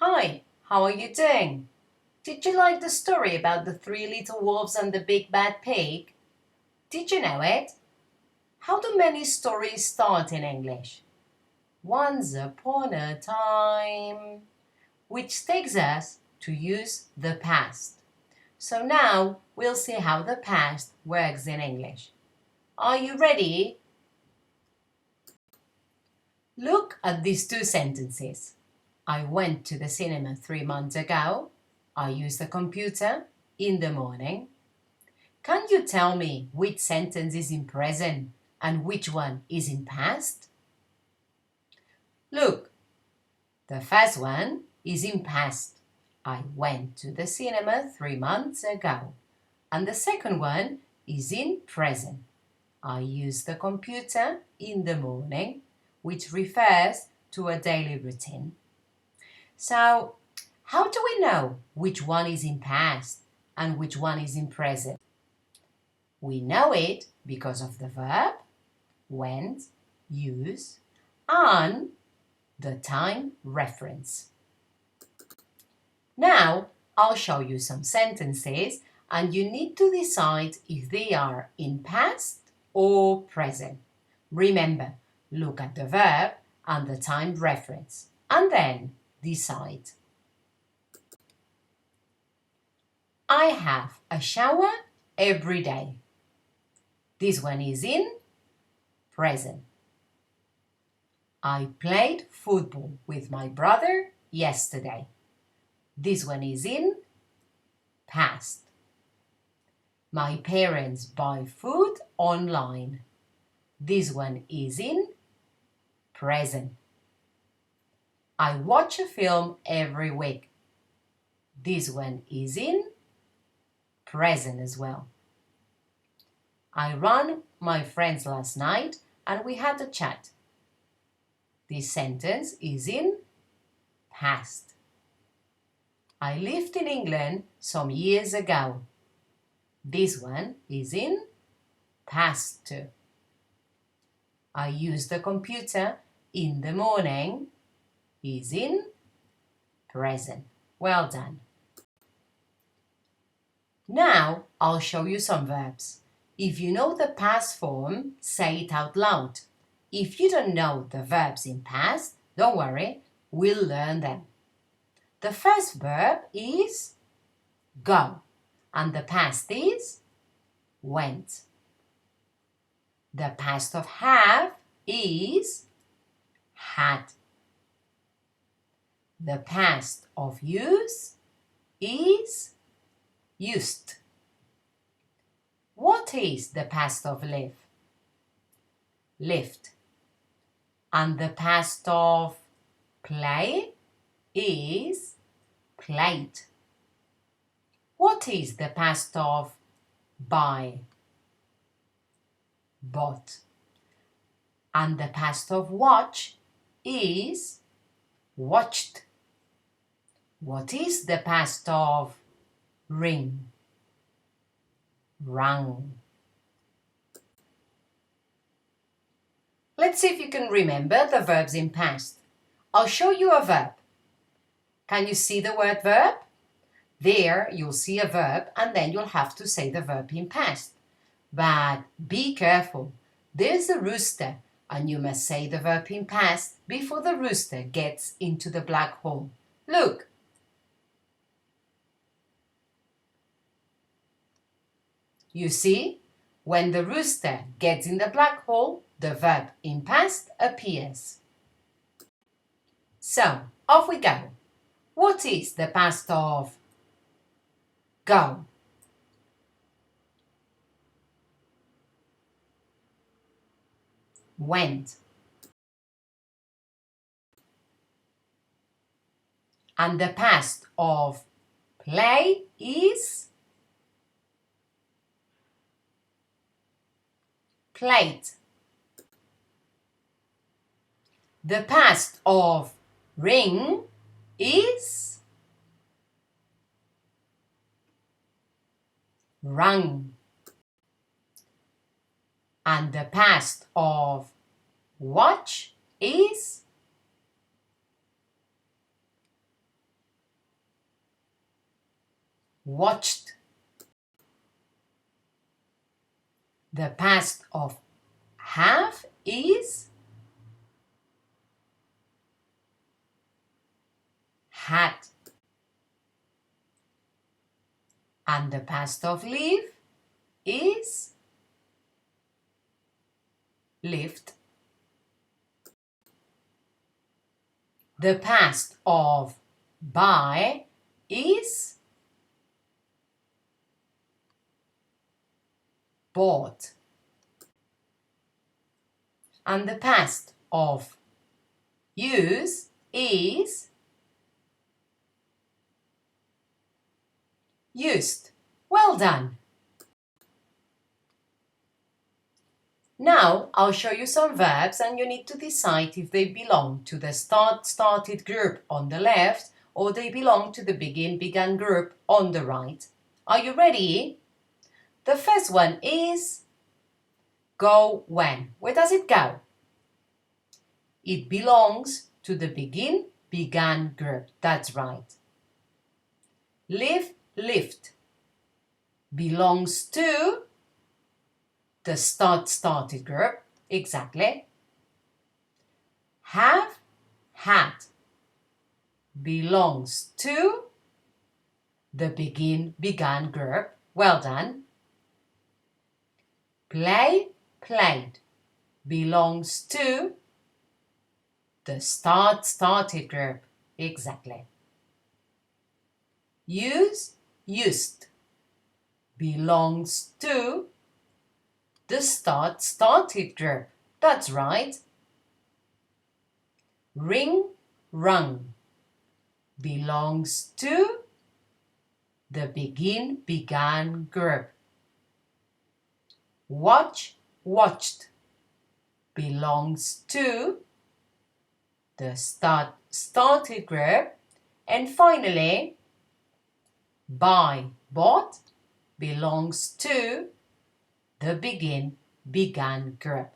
Hi, how are you doing? Did you like the story about the three little wolves and the big bad pig? Did you know it? How do many stories start in English? Once upon a time, which takes us to use the past. So now we'll see how the past works in English. Are you ready? Look at these two sentences. I went to the cinema 3 months ago. I used the computer in the morning. Can you tell me which sentence is in present and which one is in past? Look, the first one is in past. I went to the cinema 3 months ago. And the second one is in present. I used the computer in the morning, which refers to a daily routine. So, how do we know which one is in past and which one is in present? We know it because of the verb, went, use, and the time reference. Now, I'll show you some sentences and you need to decide if they are in past or present. Remember, look at the verb and the time reference and then decide. I have a shower every day. This one is in present. I played football with my brother yesterday. This one is in past. My parents buy food online. This one is in present. I watch a film every week. This one is in present as well. I ran my friends last night and we had a chat. This sentence is in past. I lived in England some years ago. This one is in past too. I used the computer in the morning is in present. Well done. Now I'll show you some verbs. If you know the past form, say it out loud. If you don't know the verbs in past, don't worry, we'll learn them. The first verb is go, and the past is went. The past of have is had. The past of use is used. What is the past of live? Lived. And the past of play is played. What is the past of buy? Bought. And the past of watch is watched. What is the past of ring? Rung. Let's see if you can remember the verbs in past. I'll show you a verb. Can you see the word verb? There you'll see a verb and then you'll have to say the verb in past. But be careful. There's a rooster and you must say the verb in past before the rooster gets into the black hole. Look. You see, when the rooster gets in the black hole, the verb in past appears. So, off we go. What is the past of go? Went. And the past of play is played. The past of ring is rung. And the past of watch is watched. The past of have is had. And the past of live is lived. The past of buy is bought. And the past of use is used. Well done! Now I'll show you some verbs and you need to decide if they belong to the started group on the left or they belong to the began group on the right. Are you ready? The first one is go when. Where does it go? It belongs to the began group. That's right. Live, lived belongs to the started group. Exactly. Have, had belongs to the began group. Well done. Play, played belongs to the started group. Exactly. Use, used belongs to the started group. That's right. Ring, rung belongs to the began group. Watch, watched belongs to the started group. And finally, buy, bought belongs to the began group.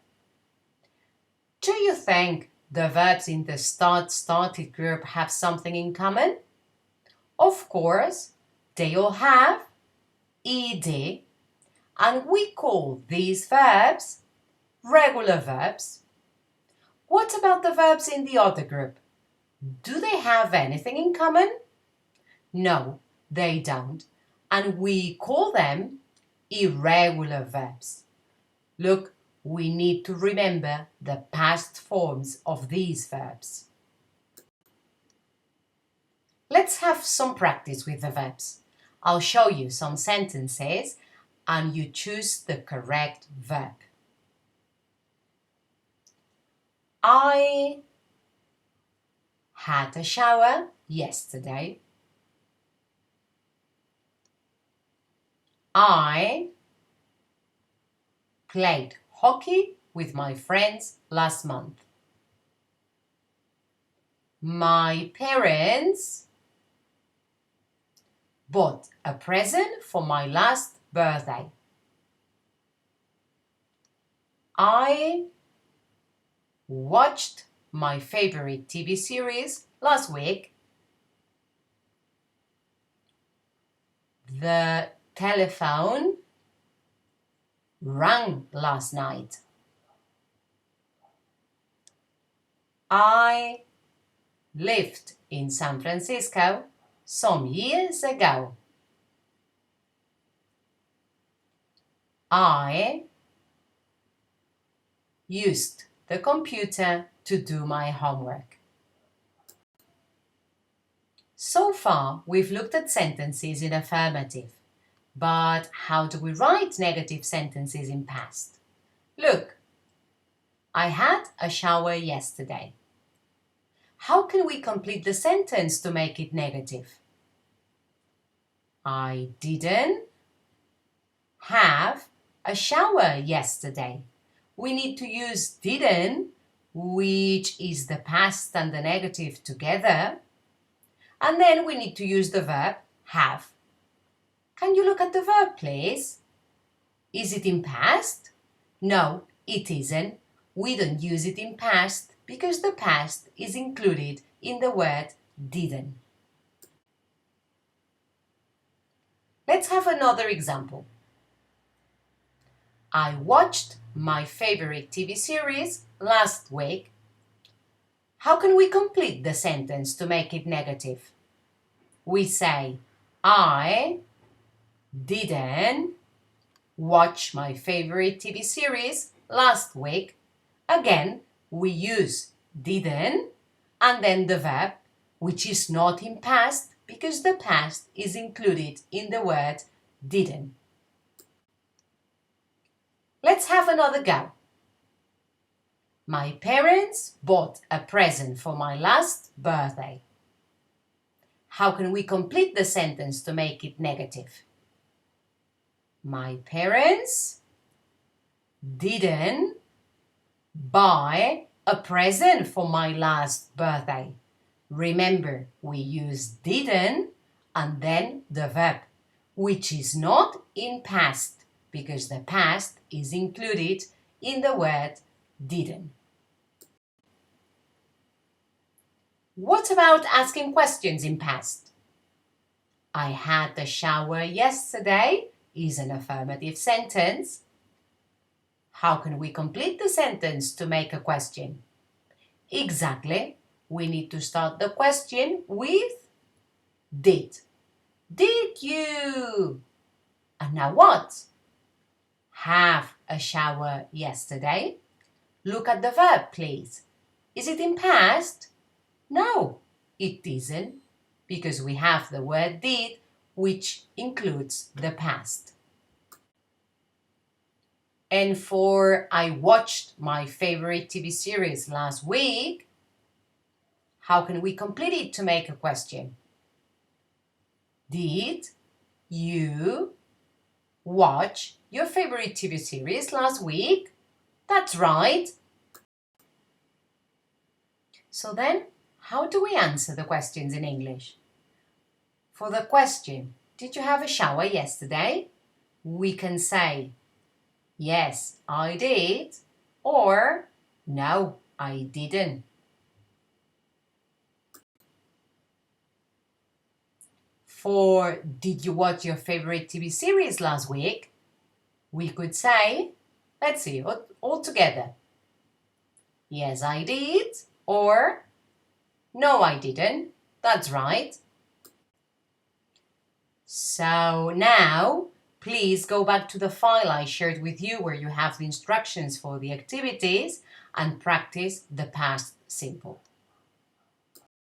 Do you think the verbs in the started group have something in common? Of course, they all have ed, and we call these verbs regular verbs. What about the verbs in the other group? Do they have anything in common? No, they don't, and we call them irregular verbs. Look, we need to remember the past forms of these verbs. Let's have some practice with the verbs. I'll show you some sentences and you choose the correct verb. I had a shower yesterday. I played hockey with my friends last month. My parents bought a present for my last birthday. I watched my favorite TV series last week. The telephone rang last night. I lived in San Francisco some years ago. I used the computer to do my homework. So far, we've looked at sentences in affirmative, but how do we write negative sentences in past? Look, I had a shower yesterday. How can we complete the sentence to make it negative? I didn't have a shower yesterday. We need to use didn't, which is the past and the negative together. And then we need to use the verb have. Can you look at the verb, please? Is it in past? No, it isn't. We don't use it in past because the past is included in the word didn't. Let's have another example. I watched my favorite TV series last week. How can we complete the sentence to make it negative? We say, I didn't watch my favorite TV series last week. Again, we use didn't and then the verb, which is not in past because the past is included in the word didn't. Let's have another go. My parents bought a present for my last birthday. How can we complete the sentence to make it negative? My parents didn't buy a present for my last birthday. Remember, we use didn't and then the verb, which is not in past because the past is included in the word didn't. What about asking questions in past? I had a shower yesterday is an affirmative sentence. How can we complete the sentence to make a question? Exactly. We need to start the question with did. Did you? And now what? Have a shower yesterday? Look at the verb, please. Is it in past? No, it isn't, because we have the word did, which includes the past. And for I watched my favorite TV series last week, how can we complete it to make a question? Did you watch your favorite TV series last week? That's right. So then, how do we answer the questions in English? For the question, did you have a shower yesterday? We can say, yes, I did, or no, I didn't. For did you watch your favorite TV series last week? We could say, let's see, all together. Yes, I did, or no, I didn't. That's right. So now, please go back to the file I shared with you where you have the instructions for the activities and practice the past simple.